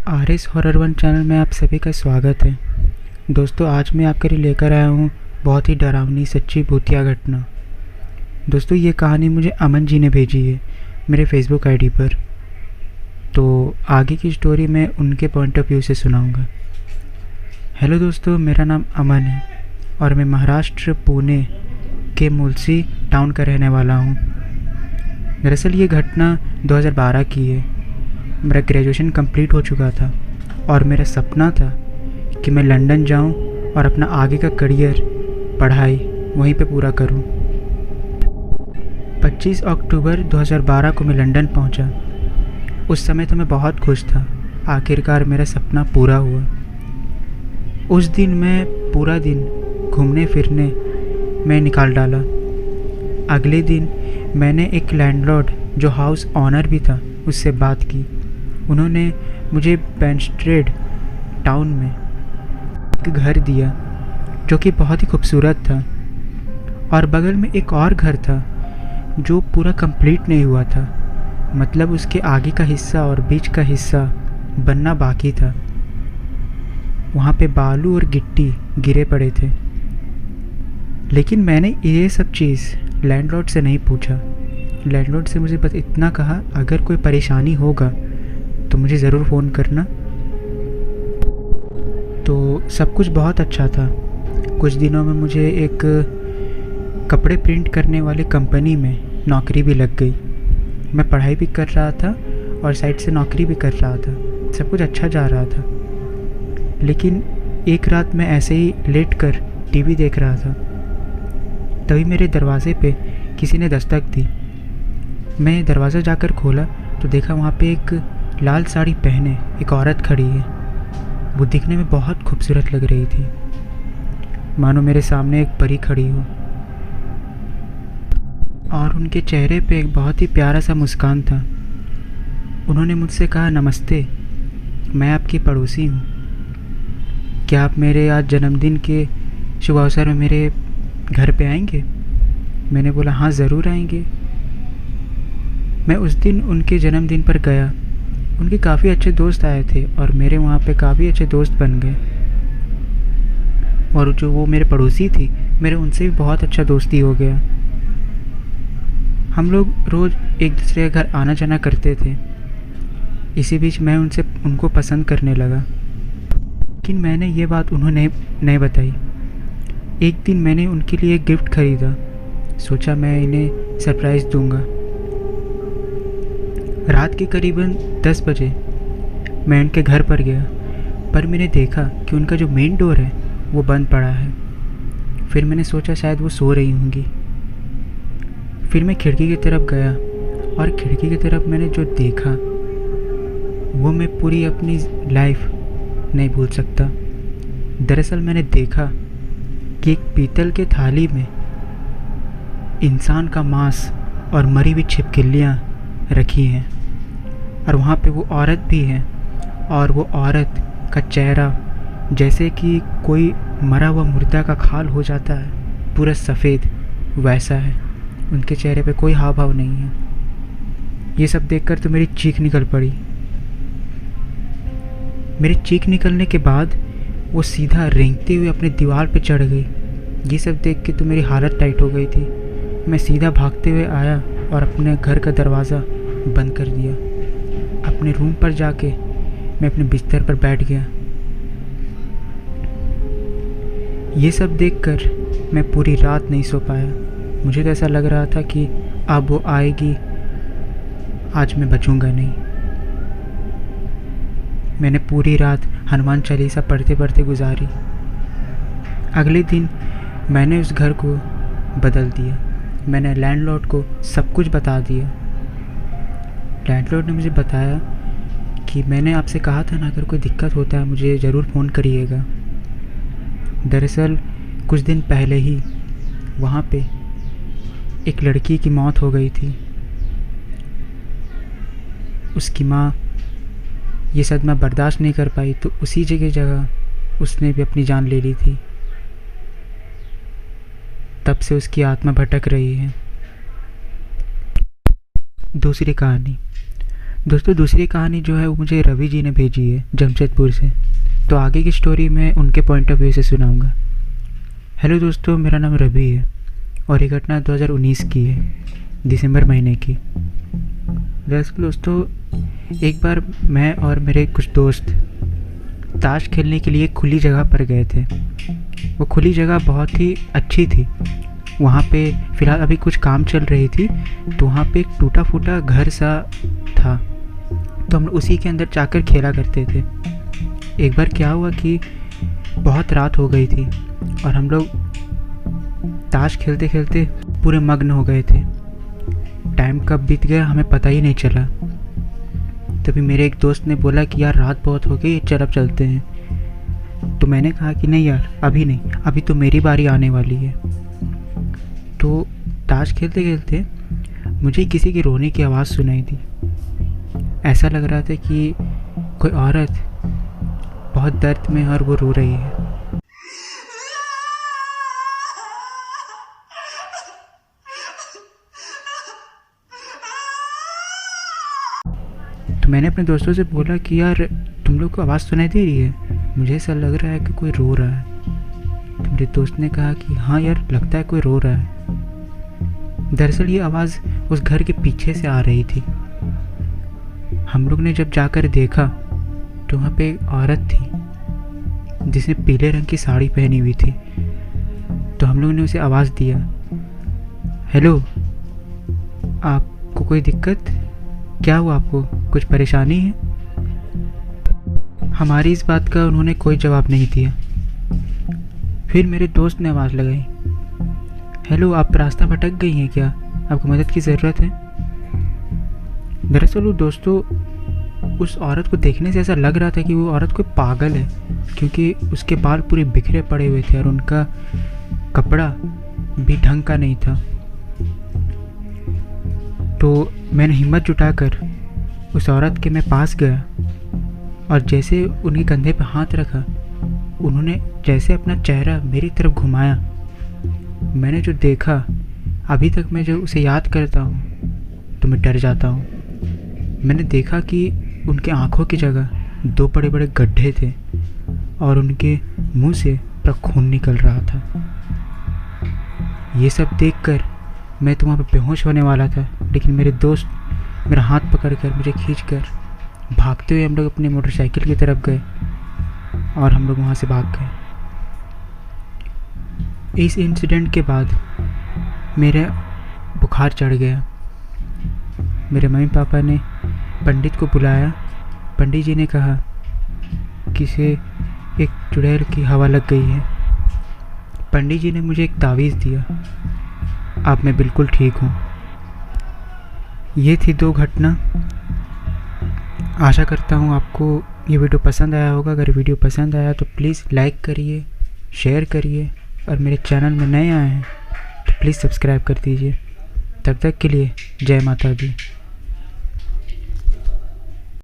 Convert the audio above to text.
RS horror one channel में आप सभी का स्वागत है। दोस्तों, आज मैं आपके लिए लेकर आया हूँ बहुत ही डरावनी सच्ची भूतिया घटना। दोस्तों, ये कहानी मुझे अमन जी ने भेजी है मेरे फेसबुक आईडी पर। तो आगे की स्टोरी मैं उनके पॉइंट ऑफ व्यू से सुनाऊंगा। हेलो दोस्तों, मेरा नाम अमन है और मैं महाराष्ट्र पुणे के मुलसी टाउन का रहने वाला हूँ। दरअसल ये घटना 2012 की है। मेरा ग्रेजुएशन कंप्लीट हो चुका था और मेरा सपना था कि मैं लंदन जाऊं और अपना आगे का करियर पढ़ाई वहीं पे पूरा करूं। 25 अक्टूबर 2012 को मैं लंदन पहुंचा। उस समय तो मैं बहुत खुश था, आखिरकार मेरा सपना पूरा हुआ। उस दिन मैं पूरा दिन घूमने फिरने में निकाल डाला। अगले दिन मैंने एक लैंडलॉर्ड जो हाउस ऑनर भी था उससे बात की। उन्होंने मुझे बेंस्ट्रेड टाउन में एक घर दिया जो कि बहुत ही खूबसूरत था, और बगल में एक और घर था जो पूरा कंप्लीट नहीं हुआ था। मतलब उसके आगे का हिस्सा और बीच का हिस्सा बनना बाकी था। वहाँ पे बालू और गिट्टी गिरे पड़े थे। लेकिन मैंने ये सब चीज़ लैंडलॉर्ड से नहीं पूछा। लैंडलॉर्ड से मुझे बस इतना कहा, अगर कोई परेशानी होगा तो मुझे ज़रूर फ़ोन करना। तो सब कुछ बहुत अच्छा था। कुछ दिनों में मुझे एक कपड़े प्रिंट करने वाली कंपनी में नौकरी भी लग गई। मैं पढ़ाई भी कर रहा था और साइड से नौकरी भी कर रहा था। सब कुछ अच्छा जा रहा था। लेकिन एक रात मैं ऐसे ही लेट कर टीवी देख रहा था, तभी मेरे दरवाजे पे किसी ने दस्तक दी। मैं दरवाज़ा जाकर खोला तो देखा वहाँ पे एक लाल साड़ी पहने एक औरत खड़ी है। वो दिखने में बहुत खूबसूरत लग रही थी, मानो मेरे सामने एक परी खड़ी हो। और उनके चेहरे पे एक बहुत ही प्यारा सा मुस्कान था। उन्होंने मुझसे कहा, नमस्ते, मैं आपकी पड़ोसी हूँ। क्या आप मेरे आज जन्मदिन के शुभ अवसर में मेरे घर पे आएंगे? मैंने बोला, हाँ ज़रूर आएंगे। मैं उस दिन उनके जन्मदिन पर गया। उनके काफ़ी अच्छे दोस्त आए थे और मेरे वहाँ पे काफ़ी अच्छे दोस्त बन गए। और जो वो मेरे पड़ोसी थी, मेरे उनसे भी बहुत अच्छा दोस्ती हो गया। हम लोग रोज़ एक दूसरे के घर आना जाना करते थे। इसी बीच मैं उनको पसंद करने लगा। लेकिन मैंने ये बात उन्होंने नहीं बताई। एक दिन मैंने उनके लिए एक गिफ्ट ख़रीदा। सोचा मैं इन्हें सरप्राइज़ दूंगा। रात के करीबन 10 बजे मैं उनके घर पर गया, पर मैंने देखा कि उनका जो मेन डोर है वो बंद पड़ा है। फिर मैंने सोचा शायद वो सो रही होंगी। फिर मैं खिड़की की तरफ गया और खिड़की की तरफ मैंने जो देखा वो मैं पूरी अपनी लाइफ नहीं भूल सकता। दरअसल मैंने देखा कि एक पीतल के थाली में इंसान का मांस और मरी हुई छिपकलियाँ रखी हैं, और वहाँ पे वो औरत भी है, और वो औरत का चेहरा जैसे कि कोई मरा हुआ मुर्दा का खाल हो जाता है, पूरा सफ़ेद वैसा है। उनके चेहरे पे कोई हाव भाव नहीं है। ये सब देखकर तो मेरी चीख निकल पड़ी। मेरी चीख निकलने के बाद वो सीधा रेंगते हुए अपने दीवार पे चढ़ गई। ये सब देख के तो मेरी हालत टाइट हो गई थी। मैं सीधा भागते हुए आया और अपने घर का दरवाज़ा बंद कर दिया। अपने रूम पर जाके मैं अपने बिस्तर पर बैठ गया। ये सब देखकर मैं पूरी रात नहीं सो पाया। मुझे तो ऐसा लग रहा था कि अब वो आएगी, आज मैं बचूंगा नहीं। मैंने पूरी रात हनुमान चालीसा पढ़ते पढ़ते गुजारी। अगले दिन मैंने उस घर को बदल दिया। मैंने लैंडलॉर्ड को सब कुछ बता दिया। लैंडलॉर्ड ने मुझे बताया कि मैंने आपसे कहा था ना, अगर कोई दिक्कत होता है मुझे ज़रूर फ़ोन करिएगा। दरअसल कुछ दिन पहले ही वहाँ पे एक लड़की की मौत हो गई थी। उसकी माँ ये सदमा बर्दाश्त नहीं कर पाई तो उसी जगह उसने भी अपनी जान ले ली थी। तब से उसकी आत्मा भटक रही है। दूसरी कहानी। दोस्तों दूसरी कहानी जो है वो मुझे रवि जी ने भेजी है जमशेदपुर से, तो आगे की स्टोरी मैं उनके पॉइंट ऑफ व्यू से सुनाऊंगा। हेलो दोस्तों, मेरा नाम रवि है और ये घटना 2019 की है, दिसंबर महीने की। दरअसल दोस्तों, एक बार मैं और मेरे कुछ दोस्त ताश खेलने के लिए खुली जगह पर गए थे। वो खुली जगह बहुत ही अच्छी थी। वहाँ पे फ़िलहाल अभी कुछ काम चल रही थी, तो वहाँ पे एक टूटा फूटा घर सा था, तो हम उसी के अंदर जाकर खेला करते थे। एक बार क्या हुआ कि बहुत रात हो गई थी और हम लोग ताश खेलते खेलते पूरे मग्न हो गए थे। टाइम कब बीत गया हमें पता ही नहीं चला। तभी मेरे एक दोस्त ने बोला कि यार रात बहुत हो गई, चल अब चलते हैं। तो मैंने कहा कि नहीं यार, अभी नहीं, अभी तो मेरी बारी आने वाली है। तो ताश खेलते खेलते मुझे किसी की रोने की आवाज़ सुनाई दी। ऐसा लग रहा था कि कोई औरत बहुत दर्द में और वो रो रही है। तो मैंने अपने दोस्तों से बोला कि यार तुम लोग को आवाज़ सुनाई दे रही है, मुझे ऐसा लग रहा है कि कोई रो रहा है। तो मेरे दोस्त ने कहा कि हाँ यार, लगता है कोई रो रहा है। दरअसल ये आवाज़ उस घर के पीछे से आ रही थी। हम लोग ने जब जाकर देखा तो वहाँ पे एक औरत थी जिसने पीले रंग की साड़ी पहनी हुई थी। तो हम लोग ने उसे आवाज़ दिया, हेलो, आपको कोई दिक्कत? क्या हुआ, आपको कुछ परेशानी है? हमारी इस बात का उन्होंने कोई जवाब नहीं दिया। फिर मेरे दोस्त ने आवाज़ लगाई, हेलो, आप रास्ता भटक गई हैं क्या? आपको मदद की ज़रूरत है? दरअसल वो दोस्तों, उस औरत को देखने से ऐसा लग रहा था कि वो औरत कोई पागल है, क्योंकि उसके बाल पूरे बिखरे पड़े हुए थे और उनका कपड़ा भी ढंग का नहीं था। तो मैंने हिम्मत जुटाकर उस औरत के मैं पास गया और जैसे उनके कंधे पर हाथ रखा, उन्होंने जैसे अपना चेहरा मेरी तरफ घुमाया, मैंने जो देखा, अभी तक मैं जो उसे याद करता हूँ तो मैं डर जाता हूँ। मैंने देखा कि उनके आँखों की जगह 2 बड़े बड़े गड्ढे थे और उनके मुंह से पूरा खून निकल रहा था। ये सब देखकर मैं तो वहाँ पर बेहोश होने वाला था, लेकिन मेरे दोस्त मेरा हाथ पकड़कर मुझे खींचकर भागते हुए हम लोग अपनी मोटरसाइकिल की तरफ गए और हम लोग वहाँ से भाग गए। इस इंसिडेंट के बाद मेरे बुखार चढ़ गया। मेरे मम्मी पापा ने पंडित को बुलाया। पंडित जी ने कहा कि इसे एक चुड़ैल की हवा लग गई है। पंडित जी ने मुझे एक तावीज़ दिया। अब मैं बिल्कुल ठीक हूँ। ये थी 2 घटना। आशा करता हूँ आपको ये वीडियो पसंद आया होगा। अगर वीडियो पसंद आया तो प्लीज़ लाइक करिए, शेयर करिए और मेरे चैनल में नए आए हैं तो प्लीज़ सब्सक्राइब कर दीजिए। तब तक के लिए जय माता दी।